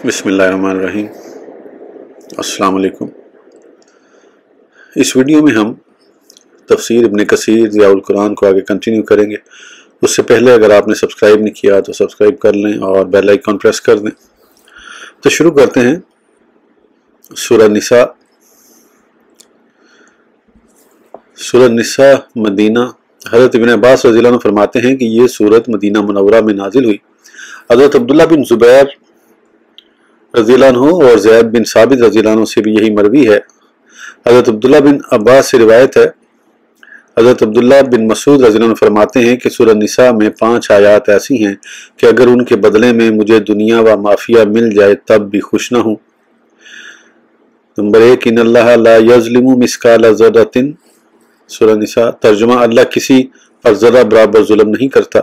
بسم اللہ الرحمن الرحیم۔ السلام علیکم۔ اس ویڈیو میں ہم تفسیر ابن کثیر ضیاء القرآن کو آگے کنٹینیو کریں گے۔ اس سے پہلے اگر آپ نے سبسکرائب نہیں کیا تو سبسکرائب کر لیں اور بیل آئیکن پریس کر دیں۔ تو شروع کرتے ہیں سورہ نساء۔ سورہ نساء مدینہ۔ حضرت ابن عباس رضی اللہ عنہ فرماتے ہیں کہ یہ سورت مدینہ منورہ میں نازل ہوئی۔ حضرت عبداللہ بن زبیر رضی اللہ عنہ اور زید بن ثابت رضی اللہ عنہ سے بھی یہی مروی ہے۔ حضرت عبداللہ بن عباس سے روایت ہے۔ حضرت عبداللہ بن مسعود رضی اللہ عنہ فرماتے ہیں کہ سورہ نساء میں 5 آیات ایسی ہیں کہ اگر ان کے بدلے میں مجھے دنیا و مافیہ مل جائے تب بھی خوش نہ ہوں۔ نمبر 1، ان اللہ لا یظلم مثقال ذرۃ۔ سورہ نساء۔ ترجمہ، اللہ کسی پر ذرہ برابر ظلم نہیں کرتا۔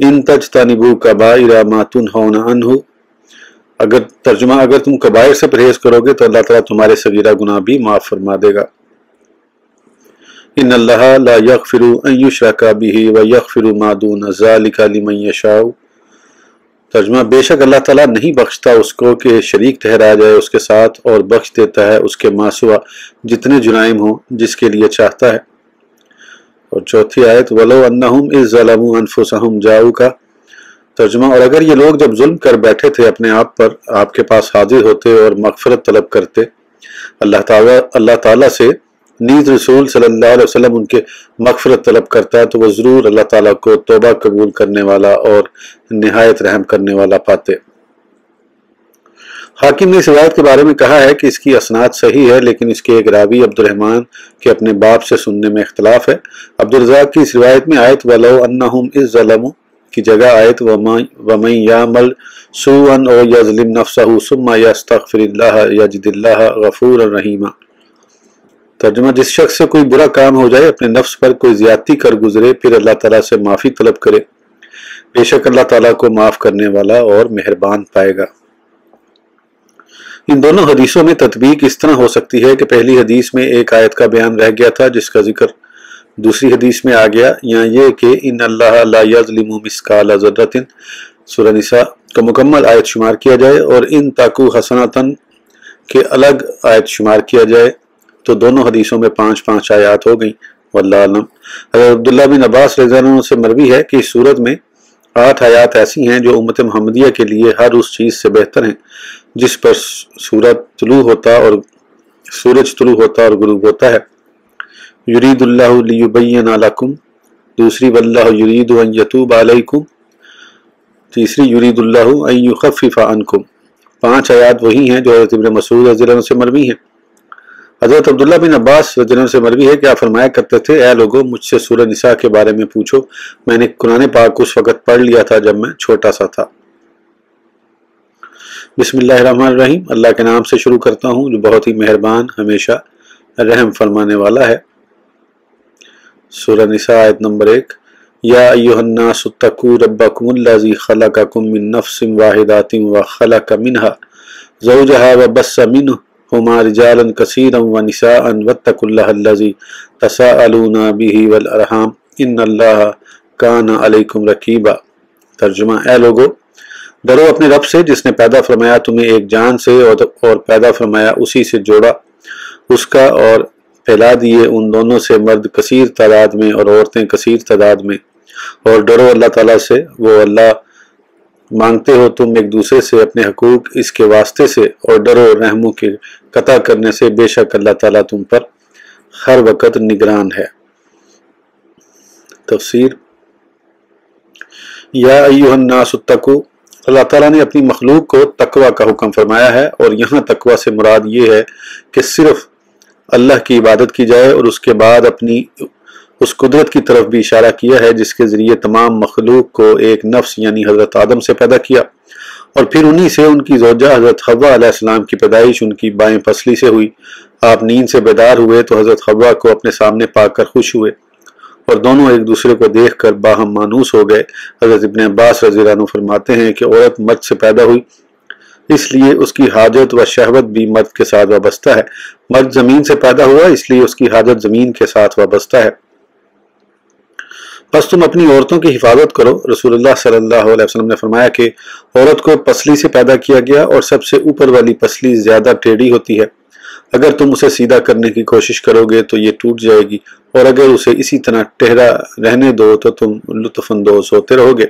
ان تجتنبوا کبائر ما تنہون عنہ۔ اگر تم کبائر سے پرہیز کرو گے تو اللہ تعالیٰ تمہارے صغیرہ گناہ بھی معاف فرما دے گا۔ ان اللہ لا یغفر ان یشرک بہ ویغفر ما دون ذلک لمن یشاء۔ ترجمہ، بے شک اللہ تعالیٰ نہیں بخشتا اس کو کہ شریک ٹھہرایا جائے اس کے ساتھ، اور بخش دیتا ہے اس کے ماں سوا جتنے جرائم ہوں جس کے لیے چاہتا ہے۔ اور چوتھی آیت، وَلَوْ أَنَّهُمْ إِذْ ظَلَمُوا أَنفُسَهُمْ جَاءُوكَ۔ ترجمہ، اور اگر یہ لوگ جب ظلم کر بیٹھے تھے اپنے آپ پر، آپ کے پاس حاضر ہوتے اور مغفرت طلب کرتے اللہ تعالیٰ سے، نیز رسول صلی اللہ علیہ وسلم ان کے مغفرت طلب کرتا تو وہ ضرور اللہ تعالیٰ کو توبہ قبول کرنے والا اور نہایت رحم کرنے والا پاتے۔ حاکم نے اس روایت کے بارے میں کہا ہے کہ اس کی اسناد صحیح ہے، لیکن اس کے ایک راوی عبد الرحمن کے اپنے باپ سے سننے میں اختلاف ہے۔ عبدالرزاق کی اس روایت میں آیت وَلَوْ أَنَّهُمْ إِذْ ظَلَمُوا کی جگہ آیت وَمَن يَعْمَلْ سُوءًا أَوْ يَظْلِمْ نَفْسَهُ ثُمَّ يَسْتَغْفِرِ اللَّهَ يَجِدِ اللَّهَ غَفُورًا رَحِيمًا۔ ترجمہ، جس شخص سے کوئی برا کام ہو جائے، اپنے نفس پر کوئی زیادتی کر گزرے، پھر اللہ تعالیٰ سے معافی طلب کرے، بے شک اللہ تعالیٰ کو معاف کرنے والا اور مہربان پائے گا۔ ان دونوں حدیثوں میں تطبیق اس طرح ہو سکتی ہے کہ پہلی حدیث میں ایک آیت کا بیان رہ گیا تھا جس کا ذکر دوسری حدیث میں آ گیا، یا یہ کہ ان اللہ لا یظلم مثقال ذرۃ سورہ نساء کو مکمل آیت شمار کیا جائے اور ان تاکو حسنۃ کے الگ آیت شمار کیا جائے تو دونوں حدیثوں میں 5 آیات ہو گئیں۔ واللہ اعلم۔ حضرت عبداللہ بن عباس رضی اللہ عنہ سے مروی ہے کہ اس صورت میں 8 آیات ایسی ہیں جو امت محمدیہ کے لیے ہر اس چیز سے بہتر ہیں جس پر سورج طلوع ہوتا اور غروب ہوتا ہے۔ یرید اللہ لیبین لکم، دوسری واللہ یرید ان یتوب علیکم، تیسری یرید اللہ ان یخفف عنکم۔ 5 آیات وہی ہیں جو حضرت ابن مسعود رضی اللہ عنہ سے مروی ہیں۔ حضرت عبداللہ بن عباس رضی اللہ عنہ سے مروی ہے کہ آپ فرمایا کرتے تھے، اے لوگو مجھ سے سورہ نساء کے بارے میں پوچھو، میں نے قرآن پاک اس وقت پڑھ لیا تھا جب میں چھوٹا سا تھا۔ بسم اللہ الرحمن الرحیم۔ اللہ کے نام سے شروع کرتا ہوں جو بہت ہی مہربان ہمیشہ رحم فرمانے والا ہے۔ سورہ نساء آیت نمبر 1، یا ایھا الناس اتقوا ربکم الذی خلقکم من نفس واحدۃ وخلق منها زوجها وبث منہما رجالا کثیرا ونساء واتقوا اللہ الذی تساءلون بہ والارحام ان اللہ کان علیکم رقیبا۔ ترجمہ، اے لوگو ڈرو اپنے رب سے جس نے پیدا فرمایا تمہیں ایک جان سے اور پیدا فرمایا اسی سے جوڑا اس کا، اور پھیلا دیے ان دونوں سے مرد کثیر تعداد میں اور عورتیں کثیر تعداد میں، اور ڈرو اللہ تعالیٰ سے، وہ اللہ مانگتے ہو تم ایک دوسرے سے اپنے حقوق اس کے واسطے سے، اور ڈرو رحموں کے قطع کرنے سے، بے شک اللہ تعالیٰ تم پر ہر وقت نگران ہے۔ تفسیر، یا ایھا الناس اتقوا، اللہ تعالیٰ نے اپنی مخلوق کو تقوی کا حکم فرمایا ہے، اور یہاں تقوی سے مراد یہ ہے کہ صرف اللہ کی عبادت کی جائے، اور اس کے بعد اپنی اس قدرت کی طرف بھی اشارہ کیا ہے جس کے ذریعے تمام مخلوق کو ایک نفس یعنی حضرت آدم سے پیدا کیا، اور پھر انہی سے ان کی زوجہ حضرت حوا علیہ السلام کی پیدائش ان کی بائیں پسلی سے ہوئی۔ آپ نیند سے بیدار ہوئے تو حضرت حوا کو اپنے سامنے پا کر خوش ہوئے، اور دونوں ایک دوسرے کو دیکھ کر باہم مانوس ہو گئے۔ حضرت ابن عباس رضی اللہ عنہ فرماتے ہیں کہ عورت مرد سے پیدا ہوئی اس لیے اس کی حاجت و شہوت بھی مرد کے ساتھ وابستہ ہے، مرد زمین سے پیدا ہوا اس لیے اس کی حاجت زمین کے ساتھ وابستہ ہے۔ بس تم اپنی عورتوں کی حفاظت کرو۔ رسول اللہ صلی اللہ علیہ وسلم نے فرمایا کہ عورت کو پسلی سے پیدا کیا گیا اور سب سے اوپر والی پسلی زیادہ ٹیڑھی ہوتی ہے۔ اگر تم اسے سیدھا کرنے کی کوشش کرو گے تو یہ ٹوٹ جائے گی، اور اگر اسے اسی طرح ٹہرا رہنے دو تو تم لطف اندوز ہوتے رہو گے۔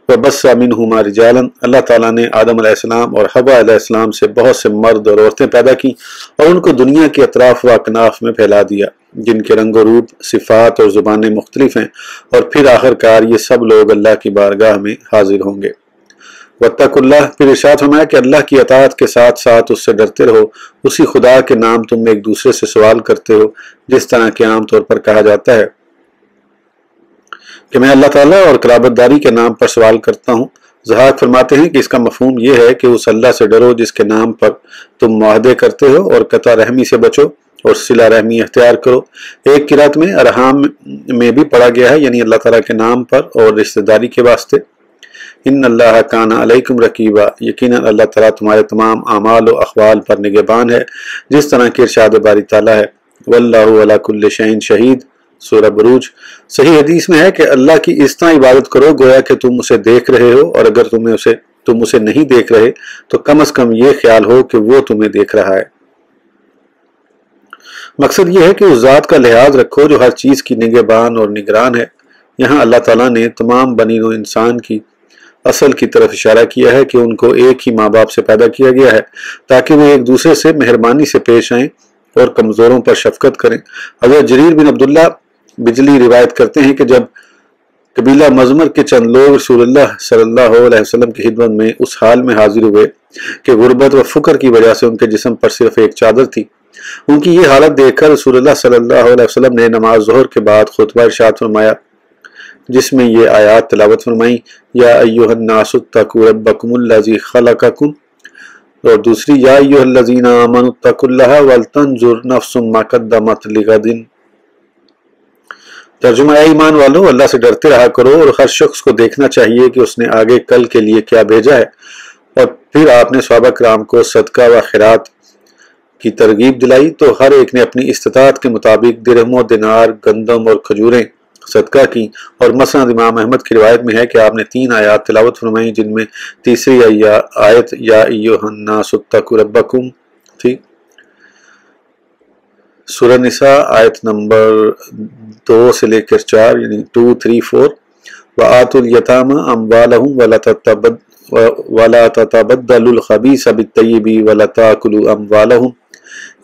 وَبَثَّ مِنْهُمَا رِجَالًا، اللہ تعالیٰ نے آدم علیہ السلام اور حوا علیہ السلام سے بہت سے مرد اور عورتیں پیدا کی اور ان کو دنیا کے اطراف و اکناف میں پھیلا دیا، جن کے رنگ و روپ، صفات اور زبانیں مختلف ہیں، اور پھر آخر کار یہ سب لوگ اللہ کی بارگاہ میں حاضر ہوں گے۔ وَاتَّقُوا اللَّهَ، پھر ارشاد فرمایا کہ اللہ کی اطاعت کے ساتھ ساتھ اس سے ڈرتے رہو، اسی خدا کے نام تم ایک دوسرے سے سوال کرتے ہو، جس طرح کہ عام طور پر کہا جاتا ہے کہ میں اللہ تعالیٰ اور قرابت داری کے نام پر سوال کرتا ہوں۔ ضحاک فرماتے ہیں کہ اس کا مفہوم یہ ہے کہ اس اللہ سے ڈرو جس کے نام پر تم معاہدے کرتے ہو، اور قطع رحمی سے بچو اور صلہ رحمی اختیار کرو۔ ایک قرات میں ارحام میں بھی پڑھا گیا ہے، یعنی اللہ تعالیٰ کے نام پر اور رشتہ داری کے واسطے۔ ان اللہ کان علیکم رقیبا، یقیناً اللہ تعالیٰ تمہارے تمام اعمال و اقوال پر نگہبان ہے، جس طرح کہ ارشاد باری تعالیٰ ہے واللہ علی کل شیء شہید، سورہ بروج۔ صحیح حدیث میں ہے کہ اللہ کی اس طرح عبادت کرو گویا کہ تم اسے دیکھ رہے ہو، اور اگر تم اسے نہیں دیکھ رہے تو کم از کم یہ خیال ہو کہ وہ تمہیں دیکھ رہا ہے۔ مقصد یہ ہے کہ اس ذات کا لحاظ رکھو جو ہر چیز کی نگہبان اور نگران ہے۔ یہاں اللہ تعالیٰ نے تمام بنی نوع انسان کی اصل کی طرف اشارہ کیا ہے کہ ان کو ایک ہی ماں باپ سے پیدا کیا گیا ہے تاکہ وہ ایک دوسرے سے مہربانی سے پیش آئیں اور کمزوروں پر شفقت کریں۔ حضرت جریر بن عبداللہ بجلی روایت کرتے ہیں کہ جب قبیلہ مزمر کے چند لوگ رسول اللہ صلی اللہ علیہ وسلم کی خدمت میں اس حال میں حاضر ہوئے کہ غربت و فقر کی وجہ سے ان کے جسم پر صرف ایک چادر تھی، ان کی یہ حالت دیکھ کر رسول اللہ صلی اللہ علیہ وسلم نے نماز ظہر کے بعد خطبہ ارشاد فرمایا جس میں یہ آیات تلاوت فرمائیں، یا ایھا الناس اتقوا ربکم الذی خلقکم، اور دوسری یا ایھا الذین آمنوا اتقوا اللہ ولتنظر نفس ما قدمت لغد۔ ترجمہ، اے ایمان والو، اللہ سے ڈرتے رہا کرو اور ہر شخص کو دیکھنا چاہیے کہ اس نے آگے کل کے لیے کیا بھیجا ہے۔ اور پھر آپ نے صحابہ کرام کو صدقہ و خیرات کی ترغیب دلائی تو ہر ایک نے اپنی استطاعت کے مطابق درہم و دینار، گندم اور کھجوریں صدقہ کی۔ اور مسند امام احمد کی روایت میں ہے کہ آپ نے 3 آیات تلاوت فرمائیں جن میں تیسری آیت یا ایھا الناس اتقوا ربکم تھی۔ سورہ نساء آیت نمبر 2 سے لے کر 4 یعنی 2، 3، 4 وَآتُوا الْيَتَامَى أَمْوَالَهُمْ وَلَا تَتَبَدَّلُوا الْخَبِيثَ بِالطَّيِّبِ وَلَا تَأْكُلُوا أَمْوَالَهُمْ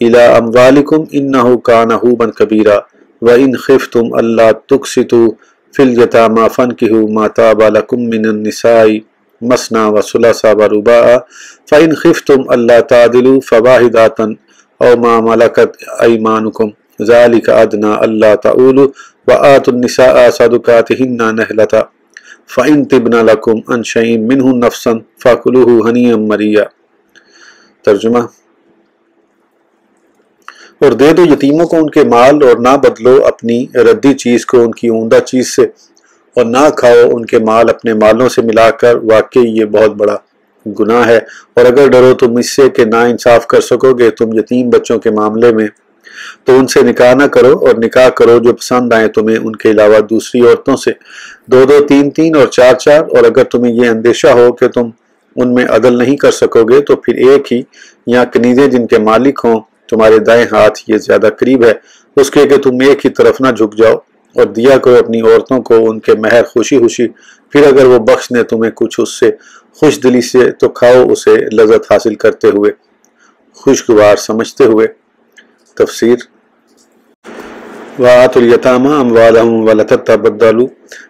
إِلَىٰ أَمْوَالِكُمْ إِنَّهُ كَانَ حُوبًا كَبِيرًا وَإِنْ خِفْتُمْ أَلَّا تُقْسِطُوا فِي الْيَتَامَى فَانكِحُوا مَا طَابَ لَكُم مِّنَ النِّسَاءِ مَثْنَىٰ وَثُلَاثَ وَرُبَاعَ فَإِنْ خِفْتُمْ أَلَّا تَعْدِلُوا فَوَاحِدَةً أَوْ مَا مَلَكَتْ أَيْمَانُكُمْ ذَلِكَ أَدْنَىٰ أَلَّا تَعُولُوا وَآتُوا النِّسَاءَ صَدُقَاتِهِنَّ نِحْلَةً فَإِنْ طِبْنَ لَكُمْ عَنْ شَيْءٍ مِّنْهُ نَفْسًا فَكُلُوهُ هَنِيئًا مَرِيئًا۔ ترجمہ، اور دے دو یتیموں کو ان کے مال اور نہ بدلو اپنی ردی چیز کو ان کی عمدہ چیز سے، اور نہ کھاؤ ان کے مال اپنے مالوں سے ملا کر، واقعی یہ بہت بڑا گناہ ہے۔ اور اگر ڈرو تم اس سے کہ نا انصاف کر سکو گے تم یتیم بچوں کے معاملے میں تو ان سے نکاح نہ کرو، اور نکاح کرو جو پسند آئیں تمہیں ان کے علاوہ دوسری عورتوں سے، 2، 3، 3 اور 4، اور اگر تمہیں یہ اندیشہ ہو کہ تم ان میں عدل نہیں کر سکو گے تو پھر ایک ہی یا کنیزیں جن کے مالک ہوں تمہارے دائیں ہاتھ یہ زیادہ قریب ہے اس کے کہ تم ایک ہی طرف نہ جھک جاؤ، اور دیا کرو اپنی عورتوں کو ان کے مہر خوشی خوشی، پھر اگر وہ بخش دیں تمہیں کچھ اس سے خوش دلی سے تو کھاؤ اسے لذت حاصل کرتے ہوئے، خوشگوار سمجھتے ہوئے۔ تفسیر، وَآتُوا الْيَتَامَى أَمْوَالَهُمْ وَلَا تَتَبَدَّلُوا،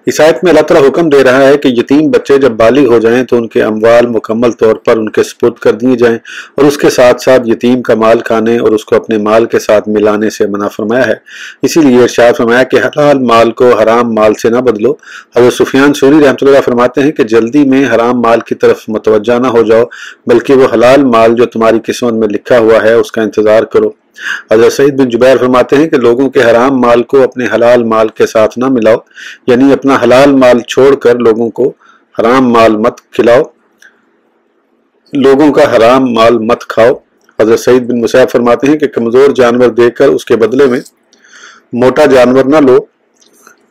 اس آیت میں اللہ تعالیٰ حکم دے رہا ہے کہ یتیم بچے جب بالغ ہو جائیں تو ان کے اموال مکمل طور پر ان کے سپرد کر دیے جائیں، اور اس کے ساتھ ساتھ یتیم کا مال کھانے اور اس کو اپنے مال کے ساتھ ملانے سے منع فرمایا ہے۔ اسی لیے ارشاد فرمایا کہ حلال مال کو حرام مال سے نہ بدلو۔ حضرت سفیان ثوری رحمۃ اللہ فرماتے ہیں کہ جلدی میں حرام مال کی طرف متوجہ نہ ہو جاؤ، بلکہ وہ حلال مال جو تمہاری قسمت میں لکھا ہوا ہے اس کا انتظار کرو۔ حضرت سعید بن جبیر فرماتے ہیں کہ لوگوں کے حرام مال کو اپنے حلال مال کے ساتھ نہ ملاؤ، یعنی اپنا حلال مال چھوڑ کر لوگوں کو حرام مال مت کھلاؤ، لوگوں کا حرام مال مت کھاؤ۔ حضرت سعید بن مسیب فرماتے ہیں کہ کمزور جانور دے کر اس کے بدلے میں موٹا جانور نہ لو،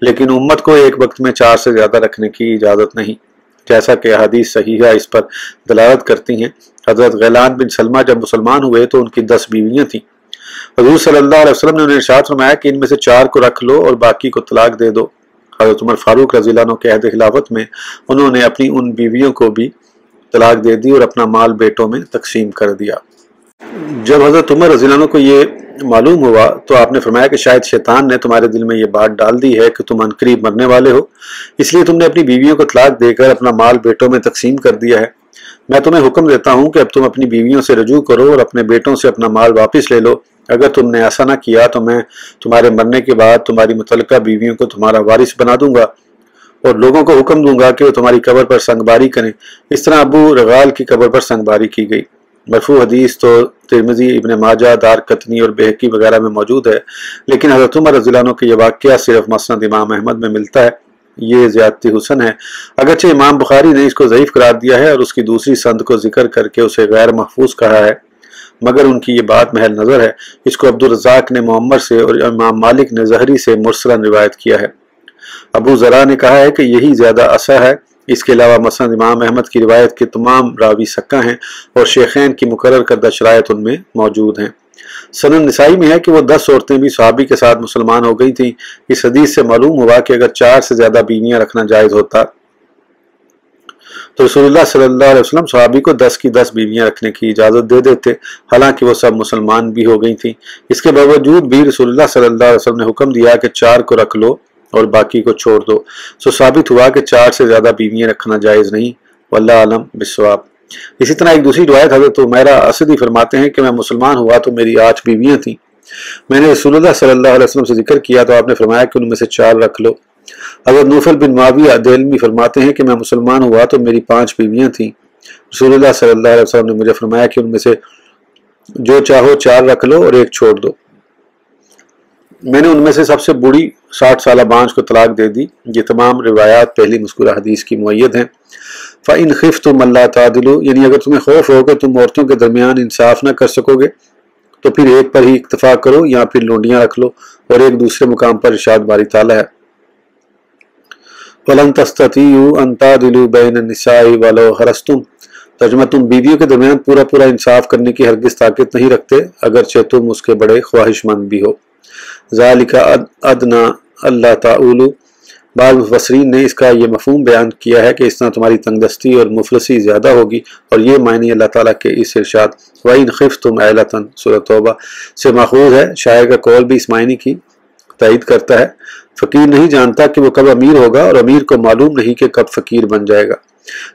لیکن امت کو ایک وقت میں 4 سے زیادہ رکھنے کی اجازت نہیں، جیسا کہ احادیث صحیحہ اس پر دلالت کرتی ہیں۔ حضرت غیلان بن سلمہ جب مسلمان ہوئے تو ان کی 10 بیویاں تھیں۔ حضور صلی اللہ علیہ وسلم نے انہیں ارشاد فرمایا کہ ان میں سے 4 کو رکھ لو اور باقی کو طلاق دے دو۔ حضرت عمر فاروق رضی اللہ عنہ کے عہد خلافت میں انہوں نے اپنی ان بیویوں کو بھی طلاق دے دی اور اپنا مال بیٹوں میں تقسیم کر دیا۔ جب حضرت عمر رضی اللہ عنہ کو یہ معلوم ہوا تو آپ نے فرمایا کہ شاید شیطان نے تمہارے دل میں یہ بات ڈال دی ہے کہ تم عنقریب مرنے والے ہو، اس لیے تم نے اپنی بیویوں کو طلاق دے کر اپنا مال بیٹوں میں تقسیم کر دیا ہے۔ میں تمہیں حکم دیتا ہوں کہ اب تم اپنی بیویوں سے رجوع کرو اور اپنے بیٹوں سے اپنا مال واپس لے لو۔ اگر تم نے ایسا نہ کیا تو میں تمہارے مرنے کے بعد تمہاری متعلقہ بیویوں کو تمہارا وارث بنا دوں گا اور لوگوں کو حکم دوں گا کہ وہ تمہاری قبر پر سنگباری کریں۔ اس طرح ابو رغال کی قبر پر سنگباری کی گئی۔ مرفوع حدیث تو ترمذی، ابن ماجہ، دارقطنی اور بہقی وغیرہ میں موجود ہے، لیکن حضرت عمر رضی اللہ عنہ کے یہ واقعہ صرف مسند امام احمد میں ملتا ہے۔ یہ زیادتی حسن ہے، اگرچہ امام بخاری نے اس کو ضعیف قرار دیا ہے اور اس کی دوسری سند کو ذکر کر کے اسے غیر محفوظ کہا ہے، مگر ان کی یہ بات محل نظر ہے۔ اس کو عبدالرزاق نے معمر سے اور امام مالک نے زہری سے مرسلاً روایت کیا ہے۔ ابو ذرا نے کہا ہے کہ یہی زیادہ اصح ہے۔ اس کے علاوہ مسند امام احمد کی روایت کے تمام راوی ثقہ ہیں اور شیخین کی مقرر کردہ شرائط ان میں موجود ہیں۔ سنن نسائی میں ہے کہ وہ 10 عورتیں بھی صحابی کے ساتھ مسلمان ہو گئی تھیں۔ اس حدیث سے معلوم ہوا کہ اگر 4 سے زیادہ بیویاں رکھنا جائز ہوتا تو رسول اللہ صلی اللہ علیہ وسلم صحابی کو 10 کی 10 بیویاں رکھنے کی اجازت دے دیتے، حالانکہ وہ سب مسلمان بھی ہو گئی تھیں۔ اس کے باوجود بھی رسول اللہ صلی اللہ علیہ وسلم نے حکم دیا کہ 4 کو رکھ لو اور باقی کو چھوڑ دو، سو ثابت ہوا کہ 4 سے زیادہ بیویاں رکھنا جائز نہیں، واللہ اعلم بالصواب۔ اسی طرح ایک دوسری روایت حضرت عمیرہ اسدی فرماتے ہیں کہ میں مسلمان ہوا تو میری 8 بیویاں تھیں، میں نے رسول اللہ صلی اللہ علیہ وسلم سے ذکر کیا تو آپ نے فرمایا کہ ان میں سے 4 رکھ لو۔ حضرت نوفل بن معاویہ دیلمی فرماتے ہیں کہ میں مسلمان ہوا تو میری 5 بیویاں تھیں، رسول اللہ صلی اللہ علیہ وسلم نے مجھے فرمایا کہ ان میں سے جو چاہو 4 رکھ لو اور 1 چھوڑ دو۔ میں نے ان میں سے سب سے بوڑھی 60 سالہ بانجھ کو طلاق دے دی۔ یہ تمام روایات پہلی مذکورہ حدیث کی مؤید ہیں۔ فَإِنْ خِفْتُمْ أَلَّا تَعْدِلُوا، یعنی اگر تمہیں خوف ہو کہ تم عورتوں کے درمیان انصاف نہ کر سکو گے تو پھر ایک پر ہی اکتفا کرو یا پھر لونڈیاں رکھ لو، اور ایک دوسرے مقام پر ارشاد باری تعالیٰ ہے وَلَن تَسْتَطِيعُوا أَن تَعْدِلُوا بَيْنَ النِّسَاءِ وَلَوْ حَرَصْتُمْ، ترجمہ تم بیویوں کے درمیان پورا انصاف کرنے کی ہرگز طاقت نہیں رکھتے اگرچہ تم اس کے بڑے خواہش مند بھی ہو۔ ذَلِكَ أَدْنَىٰ أَلَّا تَعُولُوا، بعض مفسرین نے اس کا یہ مفہوم بیان کیا ہے کہ اس طرح تمہاری تنگ دستی اور مفلسی زیادہ ہوگی، اور یہ معنی اللہ تعالیٰ کے اس ارشاد وَإِنْ خِفْتُمْ عَيْلَةً سورۃ توبہ سے ماخوذ ہے۔ شاعر کا قول بھی اس معنی کی تائید کرتا ہے۔ فقیر نہیں جانتا کہ وہ کب امیر ہوگا اور امیر کو معلوم نہیں کہ کب فقیر بن جائے گا۔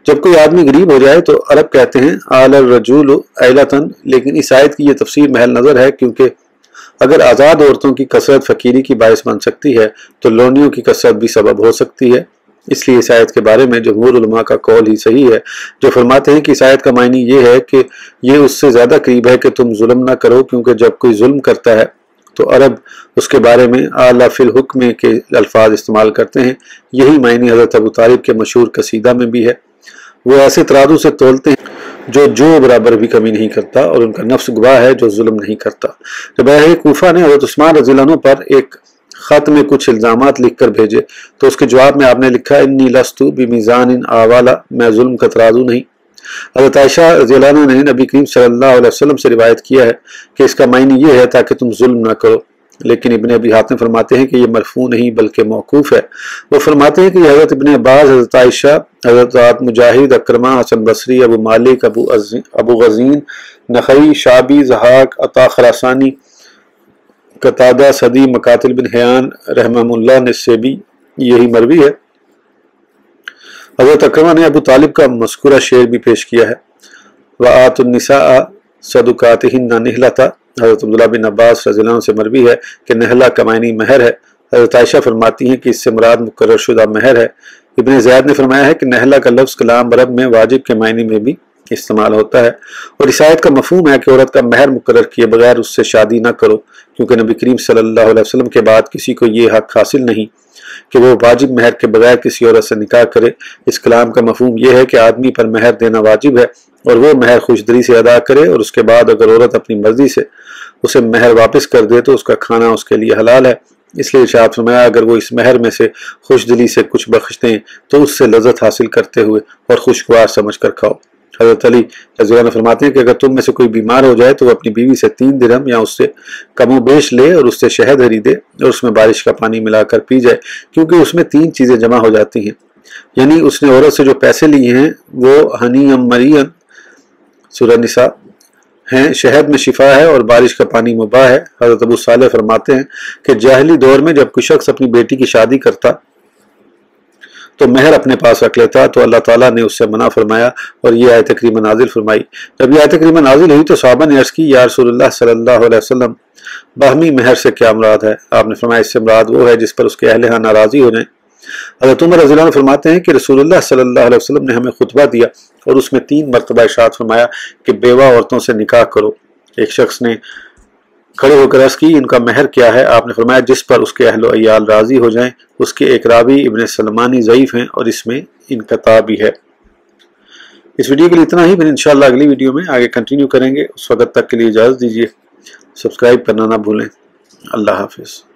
جب کوئی آدمی غریب ہو جائے تو عرب کہتے ہیں آل الرجول عیلتن، لیکن اس آیت کی یہ تفسیر محل نظر ہے، کیونکہ اگر آزاد عورتوں کی کثرت فقیری کی باعث بن سکتی ہے تو لونیوں کی کثرت بھی سبب ہو سکتی ہے۔ اس لیے اس آیت کے بارے میں جمہور علماء کا قول ہی صحیح ہے، جو فرماتے ہیں کہ اس آیت کا معنی یہ ہے کہ یہ اس سے زیادہ قریب ہے کہ تم ظلم نہ کرو، کیونکہ جب کوئی ظلم کرتا ہے تو عرب اس کے بارے میں اعلیٰ فی الحکم کے الفاظ استعمال کرتے ہیں۔ یہی معنی حضرت ابو طالب کے مشہور قصیدہ میں بھی ہے۔ وہ ایسے ترازو سے تولتے ہیں جو برابر بھی کمی نہیں کرتا، اور ان کا نفس گواہ ہے جو ظلم نہیں کرتا۔ جب اہل کوفہ نے حضرت عثمان رضی اللہ عنہ پر ایک خط میں کچھ الزامات لکھ کر بھیجے تو اس کے جواب میں آپ نے لکھا انی لست بمیزان آوالا، میں ظلم کا ترازو نہیں۔ حضرت عائشہ رضی اللہ عنہ نے نبی کریم صلی اللہ علیہ وسلم سے روایت کیا ہے کہ اس کا معنی یہ ہے تاکہ تم ظلم نہ کرو، لیکن ابن ابی حاتم فرماتے ہیں کہ یہ مرفوع نہیں بلکہ موقوف ہے۔ وہ فرماتے ہیں کہ حضرت ابن عباس، حضرت عائشہ، حضرت مجاہد، اکرمہ، حسن بصری، ابو مالک، ابو غزین، نخعی، شعبی، ضحاک، عطا خراسانی، قتادہ، صدی، مقاتل بن حیان رحمہ اللہ نے سے بھی یہی مروی ہے۔ حضرت اکرمہ نے ابو طالب کا مذکورہ شعر بھی پیش کیا ہے وَآتُوا النِّسَاءَ صَدُقَاتِهِنَّ نِحْلَةً۔ حضرت عبداللہ بن عباس رضی اللہ عنہ سے مروی ہے کہ نہلہ کا معنی مہر ہے۔ حضرت عائشہ فرماتی ہیں کہ اس سے مراد مقرر شدہ مہر ہے۔ ابن زیاد نے فرمایا ہے کہ نہلہ کا لفظ کلام عرب میں واجب کے معنی میں بھی استعمال ہوتا ہے، اور اس آیت کا مفہوم ہے کہ عورت کا مہر مقرر کیے بغیر اس سے شادی نہ کرو، کیونکہ نبی کریم صلی اللہ علیہ وسلم کے بعد کسی کو یہ حق حاصل نہیں کہ وہ واجب مہر کے بغیر کسی عورت سے نکاح کرے۔ اس کلام کا مفہوم یہ ہے کہ آدمی پر مہر دینا واجب ہے اور وہ مہر خوشدلی سے ادا کرے، اور اس کے بعد اگر عورت اپنی مرضی سے اسے مہر واپس کر دے تو اس کا کھانا اس کے لیے حلال ہے۔ اس لیے ارشاد فرمایا اگر وہ اس مہر میں سے خوش دلی سے کچھ بخش دیں تو اس سے لذت حاصل کرتے ہوئے اور خوشگوار سمجھ کر کھاؤ۔ حضرت علی رضی اللہ عنہ فرماتے ہیں کہ اگر تم میں سے کوئی بیمار ہو جائے تو وہ اپنی بیوی سے 3 درہم یا اس سے کم و بیش لے اور اس سے شہد خریدے اور اس میں بارش کا پانی ملا کر پی جائے، کیونکہ اس میں 3 چیزیں جمع ہو جاتی ہیں، یعنی اس نے عورت سے جو پیسے لیے ہیں وہ ہنیم مرین سورہ نساء ہیں، شہد میں شفا ہے اور بارش کا پانی مباح ہے۔ حضرت ابو صالح فرماتے ہیں کہ جاہلی دور میں جب کوئی شخص اپنی بیٹی کی شادی کرتا تو مہر اپنے پاس رکھ لیتا تو اللہ تعالیٰ نے اس سے منع فرمایا اور یہ آیت کریمہ نازل فرمائی۔ جب یہ آیت کریمہ نازل ہوئی تو صحابہ نے عرض کی یا رسول اللہ صلی اللہ علیہ وسلم باہمی مہر سے کیا مراد ہے؟ آپ نے فرمایا اس سے مراد وہ ہے جس پر اس کے اہل خانہ راضی ہو جائیں۔ حضرت عمر رضی اللہ عنہ فرماتے ہیں کہ رسول اللہ صلی اللہ علیہ وسلم نے ہمیں خطبہ دیا اور اس میں 3 مرتبہ ارشاد فرمایا کہ بیوہ عورتوں سے نکاح کرو۔ ایک شخص نے کھڑے ہو کر عرض کی ان کا مہر کیا ہے؟ آپ نے فرمایا جس پر اس کے اہل و عیال راضی ہو جائیں۔ اس کے ایک راوی ابن سلمانی ضعیف ہیں اور اس میں انقطاع بھی ہے۔ اس ویڈیو کے لیے اتنا ہی، پھر انشاءاللہ اگلی ویڈیو میں آگے کنٹینیو کریں گے۔ اس وقت تک کے لیے اجازت دیجیے، سبسکرائب کرنا نہ بھولیں۔ اللہ حافظ۔